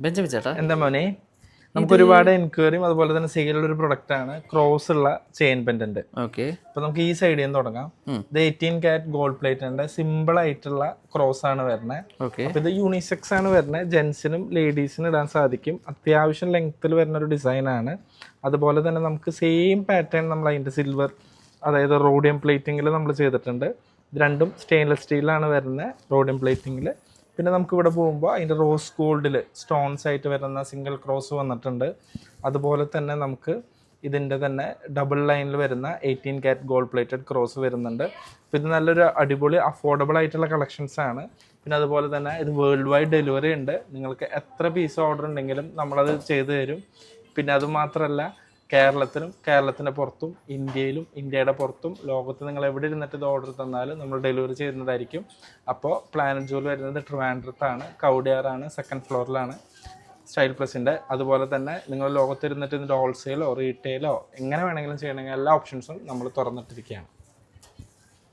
Benjamin ചേട്ടാ, എന്താ മോനെ, നമുക്ക് ഒരുപാട് എൻക്വയറിയും അതുപോലെ തന്നെ സെയിലുള്ള ഒരു പ്രൊഡക്റ്റ് ആണ് ക്രോസ് ഉള്ള ചെയിൻ പെൻഡന്റ്. ഓക്കെ. അപ്പൊ നമുക്ക് ഈ സൈഡിൽ നിന്ന് തുടങ്ങാം. ഇത് 18 കാരറ്റ് ഗോൾഡ് പ്ലേറ്റിന്റെ സിമ്പിൾ ആയിട്ടുള്ള ക്രോസ് ആണ് വരുന്നത്. ഓക്കെ. അപ്പൊ ഇത് യൂണിസെക്സ് ആണ് വരുന്നത്, ജെന്റ്സിനും ലേഡീസിനും ഇടാൻ സാധിക്കും. അത്യാവശ്യം ലെങ്ത്തിൽ വരുന്ന ഒരു ഡിസൈൻ ആണ്. അതുപോലെ തന്നെ നമുക്ക് സെയിം പാറ്റേൺ നമ്മൾ അതിന്റെ സിൽവർ, അതായത് റോഡിയം പ്ലേറ്റിംഗിൽ നമ്മൾ ചെയ്തിട്ടുണ്ട്. ഇത് രണ്ടും സ്റ്റെയിൻലെസ് സ്റ്റീലാണ് വരുന്നത് റോഡിയം പ്ലേറ്റിംഗിൽ. പിന്നെ നമുക്ക് ഇവിടെ പോകുമ്പോൾ അതിൻ്റെ റോസ് ഗോൾഡിൽ സ്റ്റോൺസ് ആയിട്ട് വരുന്ന സിംഗിൾ ക്രോസ് വന്നിട്ടുണ്ട്. അതുപോലെ തന്നെ നമുക്ക് ഇതിൻ്റെ തന്നെ ഡബിൾ ലൈനിൽ വരുന്ന 18 കാരറ്റ് ഗോൾഡ് പ്ലേറ്റഡ് ക്രോസ് വരുന്നുണ്ട്. അപ്പോൾ ഇത് നല്ലൊരു അടിപൊളി അഫോർഡബിൾ ആയിട്ടുള്ള കളക്ഷൻസ് ആണ്. പിന്നെ അതുപോലെ തന്നെ ഇത് വേൾഡ് വൈഡ് ഡെലിവറി ഉണ്ട്. നിങ്ങൾക്ക് എത്ര പീസ് ഓർഡർ ഉണ്ടെങ്കിലും നമ്മളത് ചെയ്തു തരും. പിന്നെ അതുമാത്രമല്ല, കേരളത്തിന് പുറത്തും ഇന്ത്യയിലും ഇന്ത്യയുടെ പുറത്തും ലോകത്ത് നിങ്ങൾ എവിടെ ഇരുന്നിട്ട് ഇത് ഓർഡർ തന്നാലും നമ്മൾ ഡെലിവറി ചെയ്യുന്നതായിരിക്കും. അപ്പോൾ പ്ലാനറ്റ് ജൂവൽ വരുന്നത് ട്രിവാൻഡ്രത്താണ്, കൗഡിയാറാണ്, 2nd ഫ്ലോറിലാണ് സ്റ്റൈൽ പ്ലസിൻ്റെ. അതുപോലെ തന്നെ നിങ്ങൾ ലോകത്തിരുന്നിട്ട് ഇതിൻ്റെ ഹോൾസെയിലോ റീറ്റെയിലോ എങ്ങനെ വേണമെങ്കിലും ചെയ്യണമെങ്കിൽ എല്ലാ ഓപ്ഷൻസും നമ്മൾ തുറന്നിട്ടിരിക്കുകയാണ്.